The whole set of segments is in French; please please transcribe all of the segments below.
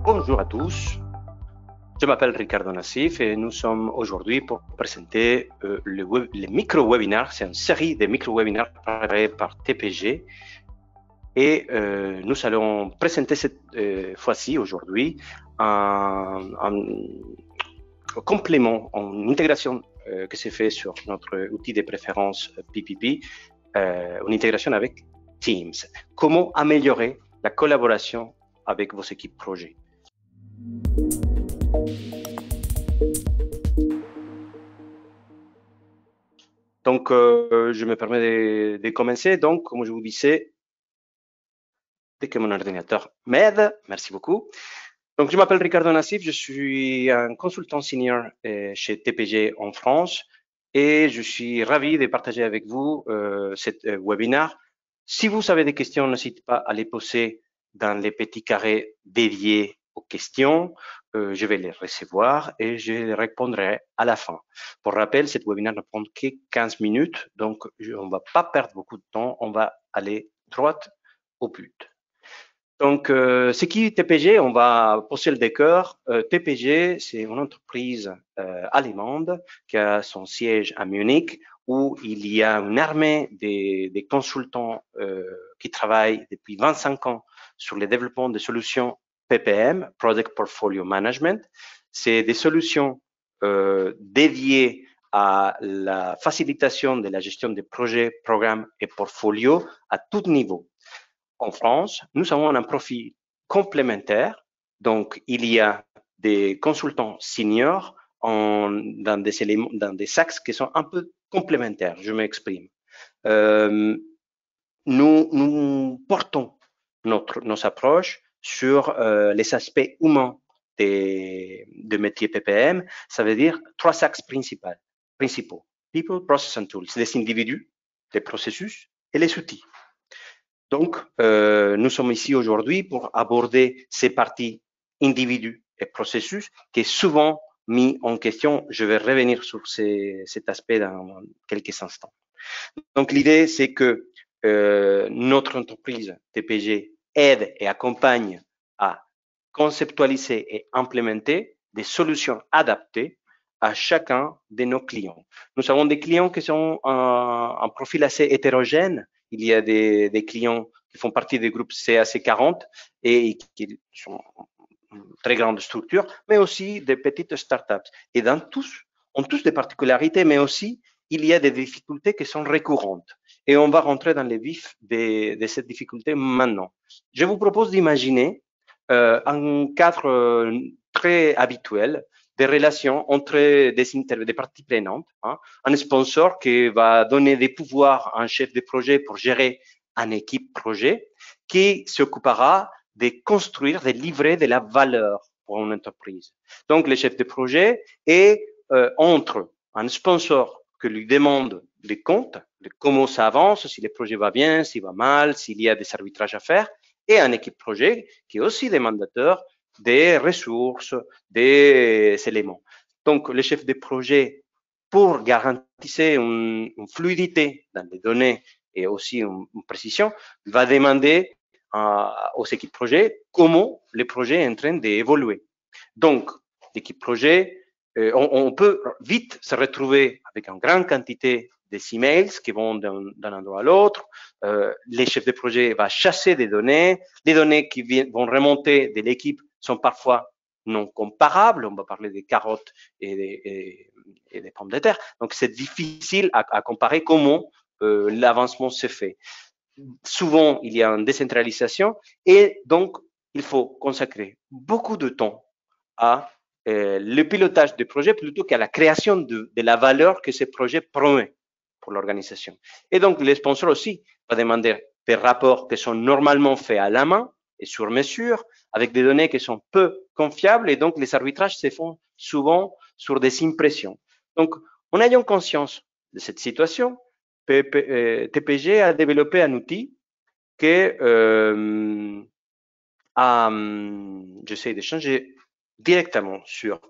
Bonjour à tous, je m'appelle Ricardo Nassif et nous sommes aujourd'hui pour présenter les micro-webinaires. C'est une série de micro-webinaires préparés par TPG et nous allons présenter cette fois-ci aujourd'hui un complément, une intégration que s'est fait sur notre outil de préférence PPP, une intégration avec Teams. Comment améliorer la collaboration avec vos équipes projet. Donc, je me permets de commencer. Donc, comme je vous disais, dès que mon ordinateur m'aide, merci beaucoup. Donc, je m'appelle Ricardo Nassif, je suis un consultant senior chez TPG en France et je suis ravi de partager avec vous cet webinaire. Si vous avez des questions, n'hésitez pas à les poser dans les petits carrés dédiés aux questions. Je vais les recevoir et je les répondrai à la fin. Pour rappel, cet webinaire ne prend que 15 minutes, donc on ne va pas perdre beaucoup de temps, on va aller droit au but. Donc, c'est qui TPG? On va poser le décor. TPG, c'est une entreprise allemande qui a son siège à Munich, où il y a une armée des consultants qui travaillent depuis 25 ans sur le développement de solutions PPM, Product Portfolio Management. C'est des solutions dédiées à la facilitation de la gestion des projets, programmes et portfolios à tout niveau. En France, nous avons un profil complémentaire. Donc, il y a des consultants seniors dans des axes qui sont un peu complémentaires. Je m'exprime. Nous portons nos approches sur les aspects humains des métiers PPM. Ça veut dire 3 axes principaux. People, process and tools. Les individus, les processus et les outils. Donc, nous sommes ici aujourd'hui pour aborder ces parties individus et processus qui est souvent mis en question. Je vais revenir sur cet aspect dans quelques instants. Donc, l'idée, c'est que notre entreprise TPG aide et accompagne à conceptualiser et implémenter des solutions adaptées à chacun de nos clients. Nous avons des clients qui sont un profil assez hétérogène. Il y a des clients qui font partie des groupes CAC40 et qui sont une très grande structure, mais aussi des petites startups. Et dans tous, ont tous des particularités, mais aussi il y a des difficultés qui sont récurrentes. Et on va rentrer dans les vifs de cette difficulté maintenant. Je vous propose d'imaginer un cadre très habituel des relations entre des parties prenantes. Un sponsor qui va donner des pouvoirs à un chef de projet pour gérer une équipe projet qui s'occupera de construire, de livrer de la valeur pour une entreprise. Donc, le chef de projet est entre un sponsor qui lui demande des comptes, de comment ça avance, si le projet va bien, s'il va mal, s'il y a des arbitrages à faire, et une équipe projet qui est aussi demandateur des ressources, des éléments. Donc, le chef de projet, pour garantir une fluidité dans les données et aussi une précision, va demander aux équipes projet comment le projet est en train d'évoluer. Donc, l'équipe projet, on peut vite se retrouver avec une grande quantité des emails qui vont d'un endroit à l'autre. Les chefs de projet vont chasser des données. Les données qui vont remonter de l'équipe sont parfois non comparables. On va parler des carottes et des pommes de terre. Donc, c'est difficile à comparer comment l'avancement se fait. Souvent, il y a une décentralisation et donc, il faut consacrer beaucoup de temps à le pilotage des projets plutôt qu'à la création de la valeur que ces projets promettent pour l'organisation. Et donc, les sponsors aussi vont demander des rapports qui sont normalement faits à la main et sur mesure, avec des données qui sont peu confiables, et donc les arbitrages se font souvent sur des impressions. Donc, en ayant conscience de cette situation, TPG a développé un outil que j'essaie de changer directement sur.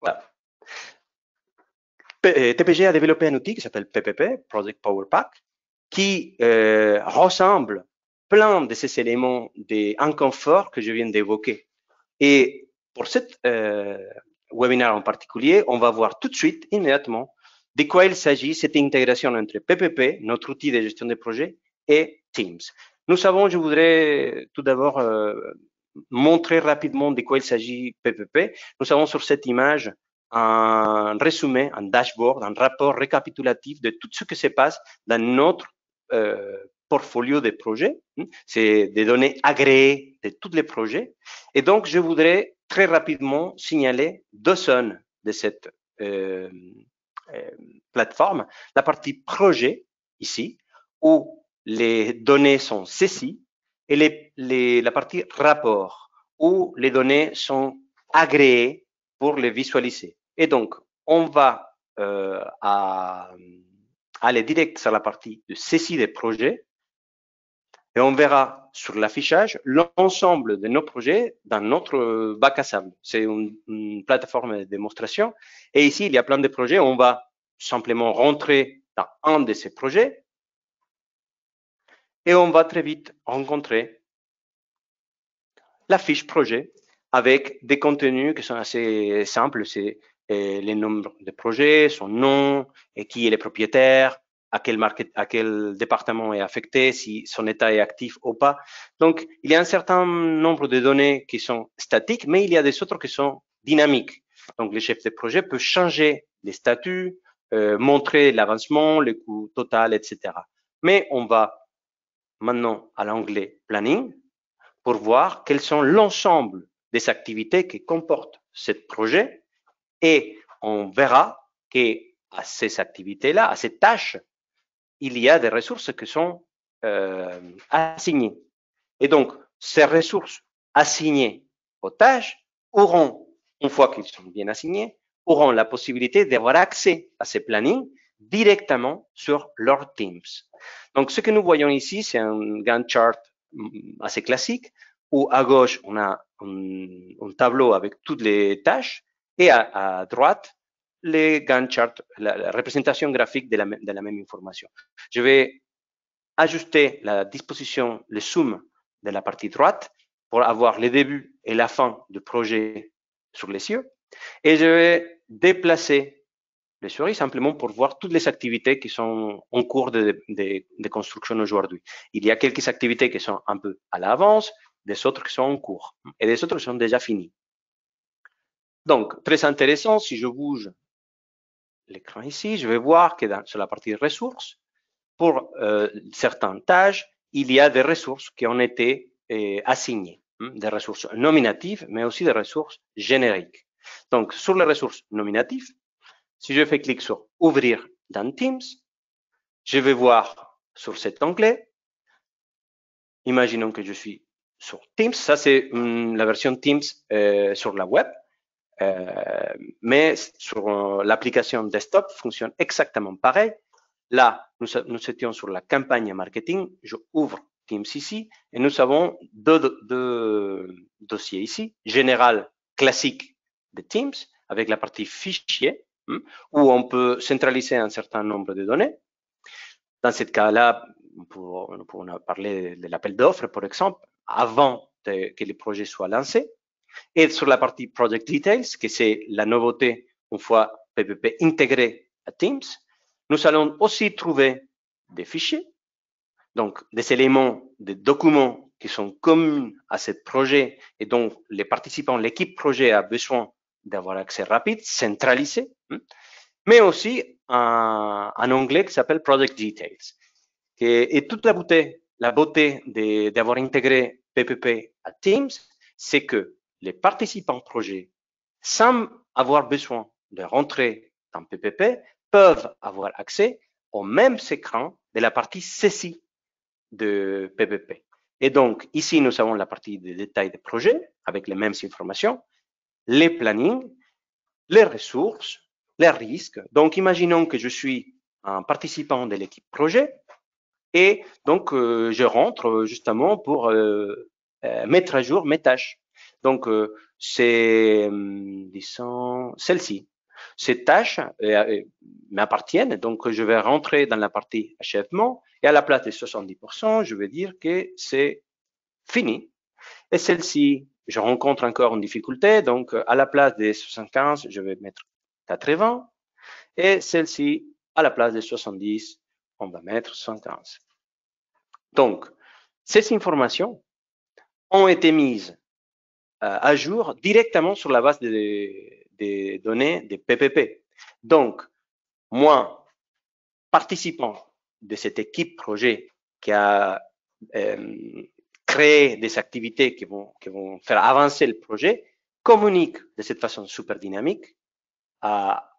Voilà. TPG a développé un outil qui s'appelle PPP, Project Power Pack, qui ressemble plein de ces éléments d'inconfort que je viens d'évoquer. Et pour cet webinaire en particulier, on va voir tout de suite, immédiatement, de quoi il s'agit, cette intégration entre PPP, notre outil de gestion des projets, et Teams. Nous savons, je voudrais tout d'abord montrer rapidement de quoi il s'agit PPP. Nous avons sur cette image un résumé, un dashboard, un rapport récapitulatif de tout ce qui se passe dans notre portfolio de projets. C'est des données agréées de tous les projets. Et donc, je voudrais très rapidement signaler deux zones de cette plateforme. La partie projet, ici, où les données sont saisies, et la partie rapport, où les données sont agréées pour les visualiser. Et donc, on va aller direct sur la partie de saisie des projets, et on verra sur l'affichage l'ensemble de nos projets dans notre bac à sable. C'est une plateforme de démonstration. Et ici, il y a plein de projets. On va simplement rentrer dans un de ces projets et on va très vite rencontrer la fiche projet avec des contenus qui sont assez simples. C'est les nombres de projets, son nom, et qui est le propriétaire, à quel département est affecté, si son état est actif ou pas. Donc, il y a un certain nombre de données qui sont statiques, mais il y a des autres qui sont dynamiques. Donc, le chef de projet peut changer les statuts, montrer l'avancement, le coût total, etc. Mais on va maintenant à l'onglet Planning pour voir quels sont l'ensemble des activités qui comportent ce projet, et on verra qu'à ces activités-là, à ces tâches, il y a des ressources qui sont assignées. Et donc, ces ressources assignées aux tâches auront, une fois qu'ils sont bien assignés, auront la possibilité d'avoir accès à ces plannings directement sur leur Teams. Donc, ce que nous voyons ici, c'est un Gantt chart assez classique, où à gauche, on a un tableau avec toutes les tâches, et à droite, les Gantt charts, la représentation graphique de la même information. Je vais ajuster la disposition, le zoom de la partie droite pour avoir le début et la fin du projet sur les yeux. Et je vais déplacer les souris simplement pour voir toutes les activités qui sont en cours de construction aujourd'hui. Il y a quelques activités qui sont un peu à l'avance, des autres qui sont en cours et des autres qui sont déjà finies. Donc, très intéressant, si je bouge l'écran ici, je vais voir que sur la partie ressources, pour certaines tâches, il y a des ressources qui ont été assignées, des ressources nominatives, mais aussi des ressources génériques. Donc, sur les ressources nominatives, si je fais clic sur Ouvrir dans Teams, je vais voir sur cet onglet, imaginons que je suis sur Teams, ça c'est la version Teams sur la web, mais sur l'application desktop fonctionne exactement pareil. Là, nous étions sur la campagne marketing. Je ouvre Teams ici et nous avons deux dossiers ici. Général classique de Teams avec la partie fichier où on peut centraliser un certain nombre de données. Dans ce cas-là, nous pouvons parler de l'appel d'offres, par exemple, avant que le projet soit lancé. Et sur la partie Project Details, que c'est la nouveauté une fois PPP intégré à Teams, nous allons aussi trouver des fichiers, donc des éléments, des documents qui sont communs à ce projet et dont les participants, l'équipe projet a besoin d'avoir accès rapide, centralisé, mais aussi un onglet qui s'appelle Project Details. Et toute la beauté d'avoir intégré PPP à Teams, c'est que les participants projet, sans avoir besoin de rentrer dans PPP, peuvent avoir accès au même écran de la partie saisie de PPP. Et donc, ici, nous avons la partie de détails de projet avec les mêmes informations, les plannings, les ressources, les risques. Donc, imaginons que je suis un participant de l'équipe projet et donc, je rentre justement pour mettre à jour mes tâches. Donc, c'est, disons, celle-ci. Ces tâches m'appartiennent, donc je vais rentrer dans la partie achèvement et à la place de 70%, je vais dire que c'est fini. Et celle-ci je rencontre encore une difficulté. Donc, à la place des 75, je vais mettre 80. Et celle-ci, à la place des 70, on va mettre 115. Donc, ces informations ont été mises à jour directement sur la base des données des PPP. Donc, moi, participant de cette équipe projet qui a créé des activités qui vont faire avancer le projet, communique de cette façon super dynamique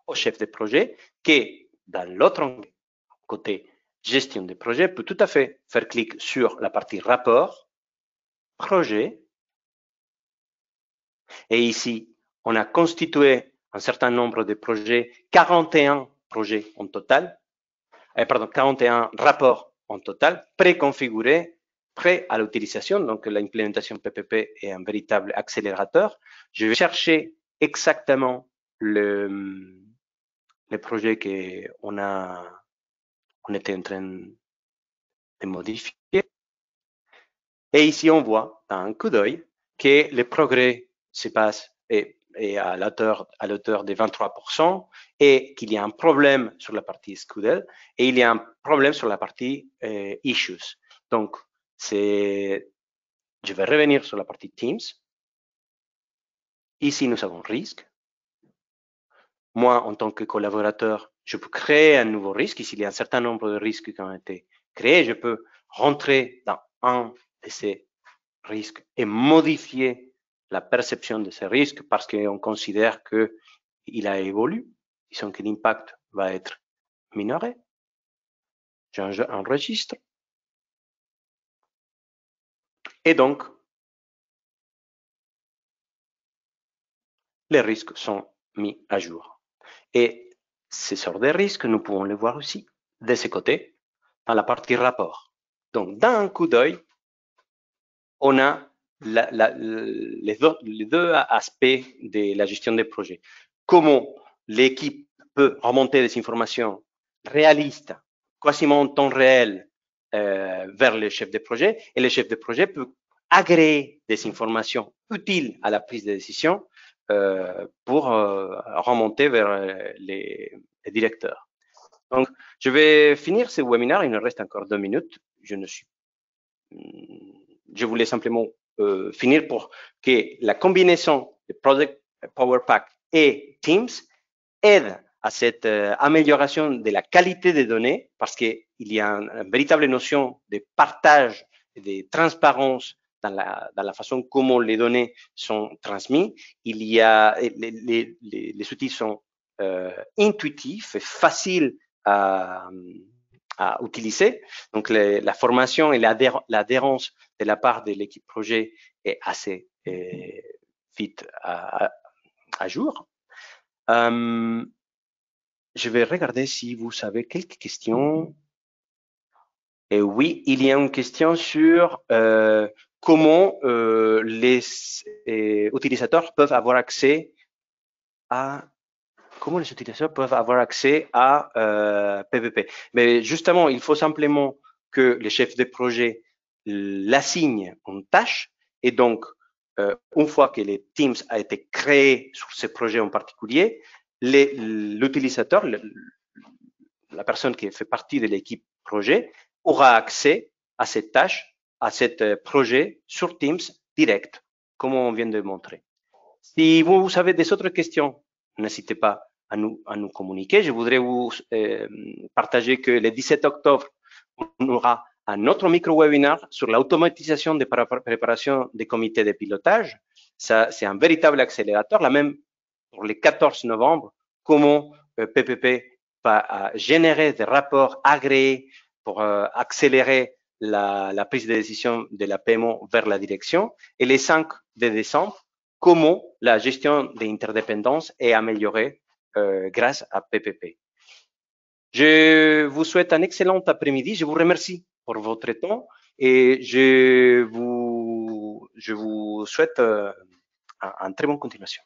au chef de projet qui, dans l'autre côté gestion des projets, peut tout à fait faire clic sur la partie rapport, projet. Et ici, on a constitué un certain nombre de projets, 41 projets en total, pardon, 41 rapports en total, préconfigurés, prêts à l'utilisation. Donc, l'implémentation PPP est un véritable accélérateur. Je vais chercher exactement le projet qu'on était en train de modifier. Et ici, on voit d'un coup d'œil que le progrès se passe et à l'auteur de 23% et qu'il y a un problème sur la partie SQL et il y a un problème sur la partie issues. Donc, je vais revenir sur la partie Teams. Ici, nous avons risque. Moi, en tant que collaborateur, je peux créer un nouveau risque. Ici, il y a un certain nombre de risques qui ont été créés. Je peux rentrer dans un de ces risques et modifier la perception de ces risques parce qu'on considère qu'il a évolué, disons que l'impact va être minoré. J'enregistre. Et donc, les risques sont mis à jour. Et ces sortes de risques, nous pouvons les voir aussi de ce côté, dans la partie rapport. Donc, d'un coup d'œil, on a les deux aspects de la gestion des projets. Comment l'équipe peut remonter des informations réalistes, quasiment en temps réel, vers le chef de projet, et le chef de projet peut agréer des informations utiles à la prise de décision pour remonter vers les directeurs. Donc, je vais finir ce webinaire. Il nous reste encore 2 minutes. Je voulais simplement finir pour que la combinaison de Project Power Pack et Teams aide à cette amélioration de la qualité des données parce qu'il y a une véritable notion de partage et de transparence dans la façon comment les données sont transmises. Les outils sont intuitifs et faciles à utiliser. Donc, la formation et l'adhérence de la part de l'équipe projet est assez vite à jour. Je vais regarder si vous avez quelques questions. Et oui, il y a une question sur comment les utilisateurs peuvent avoir accès à PPP. Mais justement, il faut simplement que le chef de projet l'assigne une tâche et donc, une fois que les Teams a été créé sur ce projet en particulier, l'utilisateur, la personne qui fait partie de l'équipe projet, aura accès à cette tâche, à ce projet sur Teams direct, comme on vient de montrer. Si vous avez des autres questions, n'hésitez pas à nous communiquer. Je voudrais vous partager que le 17 octobre, on aura un autre micro-webinaire sur l'automatisation de préparation des comités de pilotage. Ça, c'est un véritable accélérateur. Là même, pour le 14 novembre, comment PPP va générer des rapports agréés pour accélérer la prise de décision de la PMO vers la direction. Et le 5 de décembre, comment la gestion des interdépendances est améliorée grâce à PPP. Je vous souhaite un excellent après-midi. Je vous remercie pour votre temps et je vous souhaite une très bonne continuation.